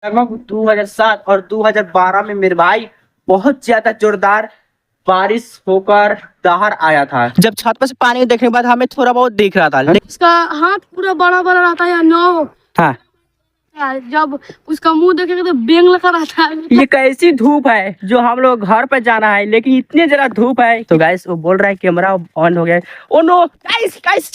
लगभग 2007 और 2012 में मेरे भाई बहुत ज्यादा जोरदार बारिश होकर दहाड़ आया था। जब छत पर से पानी देखने के बाद हमें थोड़ा बहुत दिख रहा था। उसका हाथ पूरा बड़ा बड़ा रहता है या नो। हाँ, जब उसका मुंह देखेंगे तो बेंग लगा रहता है। ये कैसी धूप है जो हम लोग घर पर जाना है, लेकिन इतनी जरा धूप है। तो गाइस वो बोल रहा है कैमरा ऑन हो गया है। Oh no guys guys,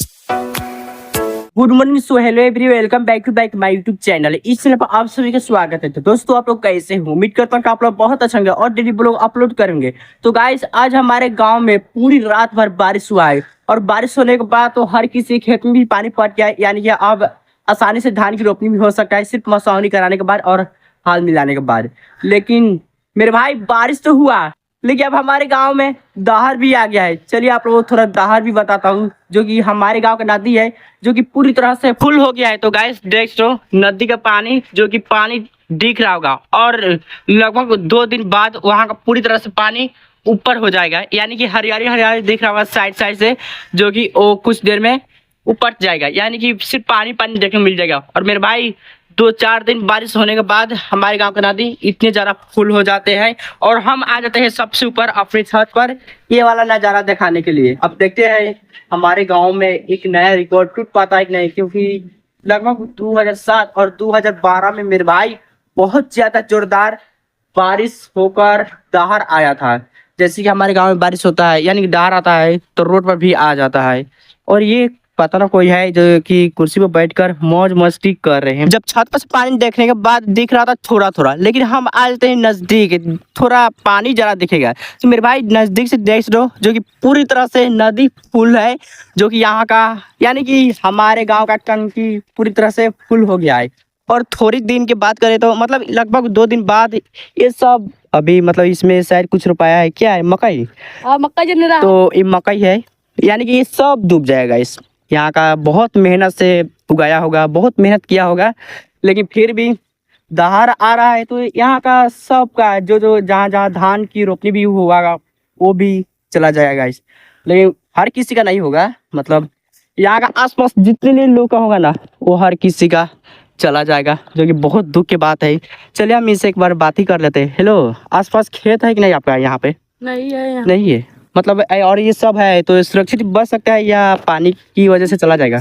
good morning, so hello everyone, welcome back to my YouTube channel. इस चैनल पर आप सभी का स्वागत है। तो दोस्तों आप लोग कैसे हो? उम्मीद करता हूँ कि आप लोग बहुत अच्छा होंगे और डेली ब्लॉग अपलोड करेंगे। तो गाइस आज हमारे गांव में पूरी रात भर बारिश हुआ है और बारिश होने के बाद तो हर किसी खेत में भी पानी पड़ गया है, यानी कि अब आसानी से धान की रोपनी भी हो सकता है, सिर्फ मसौनी कराने के बाद और हाल मिलाने के बाद। लेकिन मेरे भाई बारिश तो हुआ, लेकिन अब हमारे गांव में दहाड़ भी आ गया है। चलिए आप लोगों को थोड़ा दहाड़ भी बताता हूँ, जो कि हमारे गांव का नदी है, जो कि पूरी तरह से फुल हो गया है। तो गाइस देख लो नदी का पानी, जो कि पानी दिख रहा होगा, और लगभग 2 दिन बाद वहां का पूरी तरह से पानी ऊपर हो जाएगा, यानी कि हरियाली हरियाली दिख रहा होगा साइड साइड से, जो कि वो कुछ देर में ऊपर जाएगा, यानी कि सिर्फ पानी पानी देखने को मिल जाएगा। और मेरे भाई 2-4 दिन बारिश होने के बाद हमारे गांव का नदी इतने ज्यादा फुल हो जाते हैं और हम आ जाते हैं सबसे ऊपर अपनी छत पर ये वाला नजारा दिखाने के लिए। अब देखते हैं हमारे गांव में एक नया रिकॉर्ड टूट पाता है कि नहीं, क्योंकि लगभग 2007 और 2012 में मेरे भाई बहुत ज्यादा जोरदार बारिश होकर दहाड़ आया था। जैसे कि हमारे गांव में बारिश होता है, यानी कि दहाड़ आता है तो रोड पर भी आ जाता है। और ये पता ना कोई है जो कि कुर्सी पर बैठकर मौज मस्ती कर रहे हैं। जब छत पर से पानी देखने के बाद दिख रहा था थोड़ा थोड़ा, लेकिन हम आ जाते हैं नजदीक, थोड़ा पानी जरा दिखेगा। तो मेरे भाई नजदीक से देख लो, जो कि पूरी तरह से नदी फुल है, जो कि यहाँ का यानी कि हमारे गांव का टंकी पूरी तरह से फुल हो गया है। और थोड़ी दिन की बात करें तो मतलब लगभग 2 दिन बाद ये सब अभी मतलब इसमें शायद कुछ रुपया है, क्या है, मकई। मक्का जन रहा तो ये मकई है, यानी कि ये सब डूब जाएगा। इस यहाँ का बहुत मेहनत से उगाया होगा, बहुत मेहनत किया होगा, लेकिन फिर भी दहाड़ आ रहा है तो यहाँ का सब का जो जो जहाँ जहाँ धान की रोपनी भी होगा वो भी चला जाएगा। इस लेकिन हर किसी का नहीं होगा, मतलब यहाँ का आसपास जितने भी लोग का होगा ना, वो हर किसी का चला जाएगा, जो कि बहुत दुख की बात है। चलिए हम इससे एक बार बात ही कर लेते हैं। हेलो, आसपास खेत है कि नहीं आपका यहाँ पे? नहीं है यहाँ। नहीं है, मतलब और ये सब है तो सुरक्षित बच सकता है या पानी की वजह से चला जाएगा?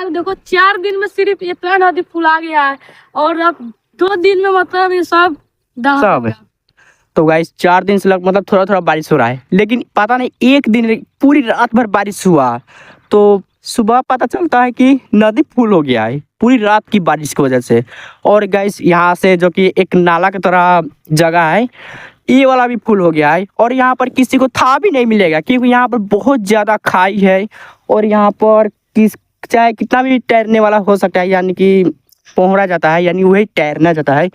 देखो 4 दिन में सिर्फ इतना नदी फुला गया है और अब 2 दिन में मतलब ये सब सब है। तो गाइस 4 दिन से मतलब थोड़ा थोड़ा बारिश हो रहा है, लेकिन पता नहीं एक दिन पूरी रात भर बारिश हुआ तो सुबह पता चलता है कि नदी फुल हो गया है पूरी रात की बारिश की वजह से। और गाइस यहाँ से जो कि एक नाला की तरह जगह है, ये वाला भी फुल हो गया है। और यहाँ पर किसी को था भी नहीं मिलेगा, क्योंकि यहाँ पर बहुत ज़्यादा खाई है और यहाँ पर चाहे कितना भी तैरने वाला हो सकता है, यानी कि पहुँचा जाता है, यानी वही तैरना जाता है,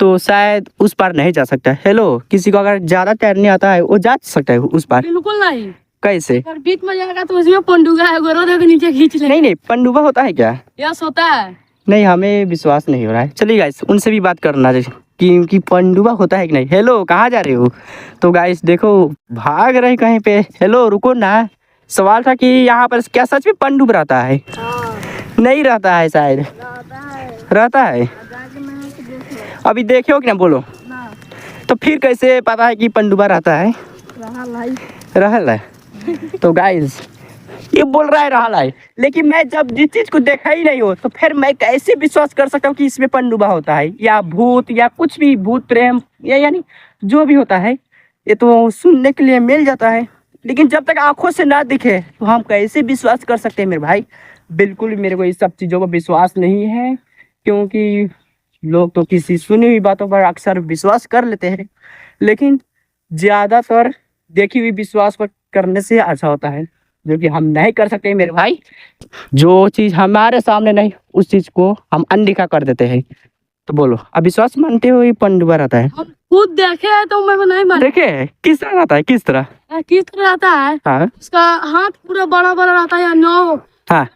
तो शायद उस पार नहीं जा सकता। हेलो, किसी को अगर ज़्यादा तैरने आता है वो जा सकता है उस पार? बिल्कुल नहीं। कैसे? अगर बीच में जाएगा तो उसमें पंडुगा है, गोरो के नीचे खींच ले। नहीं नहीं, पनडुब्बा होता है क्या? यस होता है। नहीं, हमें विश्वास नहीं हो रहा है। चलिए गाइस उनसे भी बात करना कि पनडुब्बा होता है कि नहीं। हेलो, कहाँ जा रहे हो? तो गाइस देखो भाग रहे कहीं पे। हेलो रुको ना, सवाल था कि यहाँ पर क्या सच में पनडुब्बा रहता है? नहीं रहता है शायद। रहता है। अभी देखे हो कि ना, बोलो। तो फिर कैसे पता है कि पनडुब्बा रहता है? रहल है। तो गाइस ये बोल रहा है रहल है, लेकिन मैं जब जिस चीज को देखा ही नहीं हो तो फिर मैं कैसे विश्वास कर सकता हूँ कि इसमें पनडुब्बा होता है या भूत या कुछ भी, भूत प्रेम या यानी जो भी होता है, ये तो सुनने के लिए मिल जाता है, लेकिन जब तक आंखों से ना दिखे तो हम कैसे विश्वास कर सकते हैं मेरे भाई? बिल्कुल मेरे को इस सब चीज़ों पर विश्वास नहीं है, क्योंकि लोग तो किसी सुनी हुई बातों पर अक्सर विश्वास कर लेते हैं, लेकिन ज़्यादातर देखी हुई विश्वास पर करने से अच्छा होता है, जो कि हम नहीं कर सकते मेरे भाई। जो चीज़ हमारे सामने नहीं उस चीज़ को हम अनदेखा कर देते हैं। तो बोलो, अब विश्वास मानते हो ये पनडुब्बा रहता है? हम खुद देखे हैं तो मैं नहीं मान। देखे है? किस तरह रहता है, किस तरह? किस तरह रहता है? हाँ उसका हाथ पूरा बड़ा बड़ा रहता है या नो। हाँ,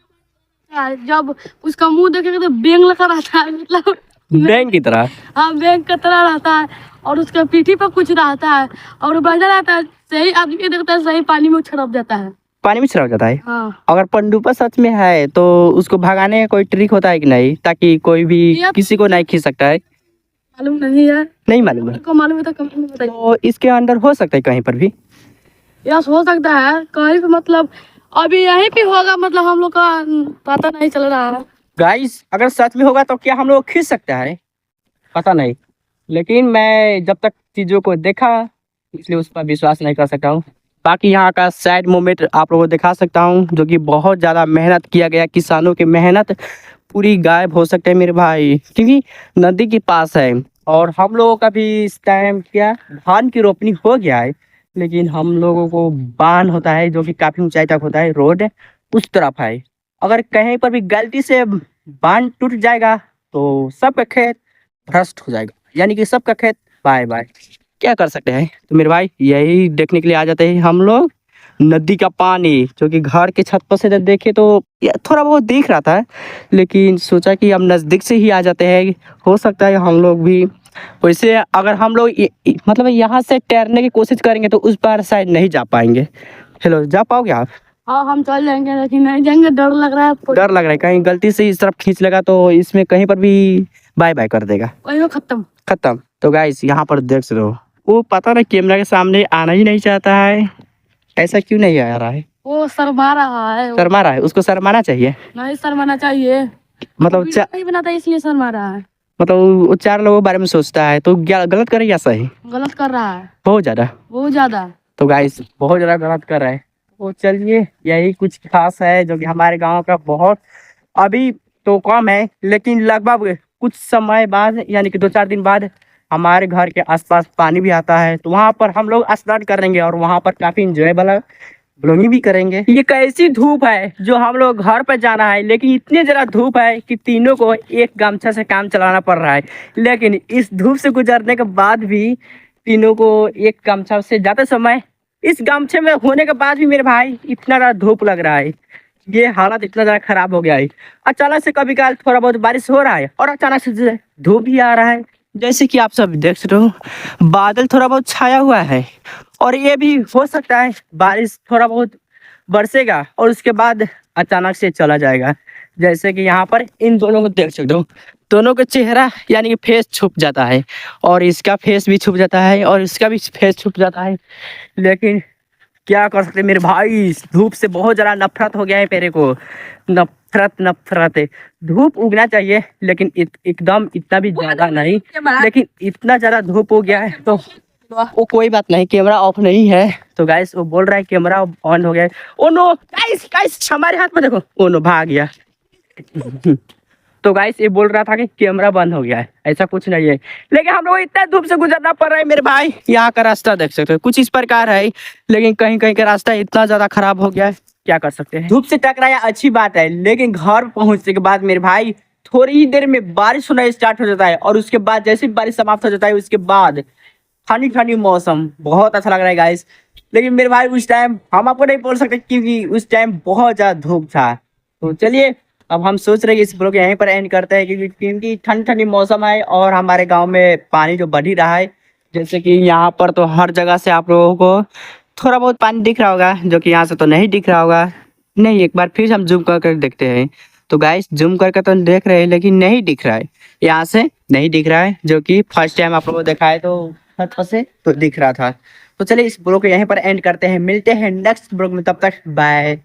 जब उसका मुंह देखेंगे तो बेंग लगा रहता है, मतलब बैंक की तरह। हाँ बैंक की तरह रहता है, और उसका पीठी पर कुछ रहता है और वो बैठा रहता है, सही आदमी देखता है सही पानी में छड़प देता है। पानी में चला जाता है। हाँ। अगर पनडुब्बा सच में है तो उसको भगाने का कोई ट्रिक होता है कि नहीं, ताकि कोई भी किसी को नहीं खींच सकता है? मालूम नहीं है। नहीं मालूम है। को मालूम है तो कमेंट में बताइए। तो इसके अंदर हो सकता है कहीं पर भी? यस, हो सकता है कहीं पे, मतलब अभी यहीं पे होगा, मतलब हम लोग का पता नहीं चल रहा है। गाइस अगर सच में होगा तो क्या हम लोग खींच सकता है? पता नहीं, लेकिन मैं जब तक चीज़ों को देखा इसलिए उस पर विश्वास नहीं कर सकता हूँ। बाकी यहाँ का सैड मोमेंट आप लोगों को दिखा सकता हूँ, जो कि बहुत ज़्यादा मेहनत किया गया, किसानों की मेहनत पूरी गायब हो सकते हैं मेरे भाई, क्योंकि नदी के पास है। और हम लोगों का भी इस टाइम क्या धान की रोपनी हो गया है, लेकिन हम लोगों को बांध होता है जो कि काफ़ी ऊंचाई तक होता है, रोड उस तरफ है। अगर कहीं पर भी गलती से बांध टूट जाएगा तो सबका खेत भ्रष्ट हो जाएगा, यानी कि सबका खेत बाय बाय। क्या कर सकते हैं? तो मेरे भाई यही देखने के लिए आ जाते हैं हम लोग, नदी का पानी जो कि घर के छत पर से जब देखे तो ये थोड़ा बहुत दिख रहा था, लेकिन सोचा कि हम नज़दीक से ही आ जाते हैं, हो सकता है हम लोग भी वैसे। अगर हम लोग मतलब यहाँ से तैरने की कोशिश करेंगे तो उस पार शायद नहीं जा पाएंगे। हेलो, जा पाओगे आप? हाँ, हम चल जाएंगे, लेकिन नहीं जाएंगे, डर लग रहा है। डर लग रहा है कहीं गलती से इस तरफ खींच लगा तो इसमें कहीं पर भी बाय बाय कर देगा, वही खत्म। खत्म। तो गाइस यहाँ पर देख सकते हो, वो पता नहीं कैमरा के सामने आना ही नहीं चाहता है। ऐसा क्यों नहीं आ रहा है? वो शर्मा रहा है। शर्मा रहा है, उसको शर्माना चाहिए। नहीं शर्माना चाहिए, मतलब वीडियो नहीं बनाता इसलिए शर्मा रहा है। मतलब वो चार लोगों के बारे में सोचता है, तो क्या गलत करे या सही? गलत कर रहा है, बहुत ज्यादा, बहुत ज्यादा। तो गाइस बहुत ज्यादा गलत कर रहा है। तो चलिए यही कुछ खास है जो कि हमारे गांव का बहुत अभी तो कम है, लेकिन लगभग कुछ समय बाद यानी कि 2-4 दिन बाद हमारे घर के आसपास पानी भी आता है, तो वहाँ पर हम लोग स्नान करेंगे और वहाँ पर काफी इंजॉयबल ब्लॉगिंग भी करेंगे। ये कैसी धूप है जो हम लोग घर पर जाना है, लेकिन इतनी ज़्यादा धूप है कि तीनों को एक गमछा से काम चलाना पड़ रहा है। लेकिन इस धूप से गुजरने के बाद भी तीनों को एक गमछा से ज़्यादा समय इस गमछे में होने के बाद भी मेरे भाई इतना ज़्यादा धूप लग रहा है, ये हालत इतना ज़्यादा खराब हो गया है। अचानक से कभी कभार थोड़ा बहुत बारिश हो रहा है और अचानक से धूप भी आ रहा है, जैसे कि आप सब देख सकते हो। बादल थोड़ा बहुत छाया हुआ है और ये भी हो सकता है बारिश थोड़ा बहुत बरसेगा और उसके बाद अचानक से चला जाएगा। जैसे कि यहाँ पर इन दोनों को देख सकते हो, दोनों का चेहरा यानी कि फेस छुप जाता है और इसका फेस भी छुप जाता है और इसका भी फेस छुप जाता है। लेकिन क्या कर सकते मेरे भाई, इस धूप से बहुत ज़्यादा नफरत हो गया है मेरे को। नफरत है। धूप उगना चाहिए लेकिन एकदम इतना भी ज़्यादा नहीं, लेकिन इतना ज़्यादा धूप हो गया है तो वो कोई बात नहीं, कैमरा ऑफ नहीं है। तो गाइस वो बोल रहा है कैमरा ऑन हो गया है। ओ नो गाइस, गाइस हमारे हाथ में देखो, ओ नो भाग गया। तो गाइस ये बोल रहा था कि कैमरा बंद हो गया है, ऐसा कुछ नहीं है, लेकिन हम लोग इतना धूप से गुजरना पड़ रहा है मेरे भाई। यहाँ का रास्ता देख सकते हो कुछ इस प्रकार है, लेकिन कहीं कहीं का रास्ता इतना ज्यादा खराब हो गया है, क्या कर सकते हैं। धूप से टकराया अच्छी बात है, लेकिन घर पहुंचने के बाद मेरे भाई थोड़ी ही देर में बारिश होना स्टार्ट हो जाता है और उसके बाद जैसे ही बारिश समाप्त हो जाता है उसके बाद ठंडी ठंडी मौसम, बहुत अच्छा लग रहा है गाइस। लेकिन मेरे भाई उस टाइम हम आपको नहीं बोल सकते क्योंकि उस टाइम बहुत ज्यादा धूप था। तो चलिए अब हम सोच रहे हैं कि इस ब्लॉग यहीं पर एंड करते हैं, क्योंकि ठंडी ठंडी मौसम है और हमारे गांव में पानी जो बढ़ ही रहा है। जैसे कि यहाँ पर तो हर जगह से आप लोगों को थोड़ा बहुत पानी दिख रहा होगा, जो कि यहाँ से तो नहीं दिख रहा होगा। नहीं, एक बार फिर हम जूम कर देखते हैं। तो गाइस जूम करके तो देख रहे हैं लेकिन नहीं दिख रहा है, यहाँ से नहीं दिख रहा है, जो कि फर्स्ट टाइम आप लोगों को देखा है तो छत पर से तो दिख रहा था। तो चलिए इस ब्लॉग को यहीं पर एंड करते हैं, मिलते हैं नेक्स्ट ब्लॉग में, तब तक बाय।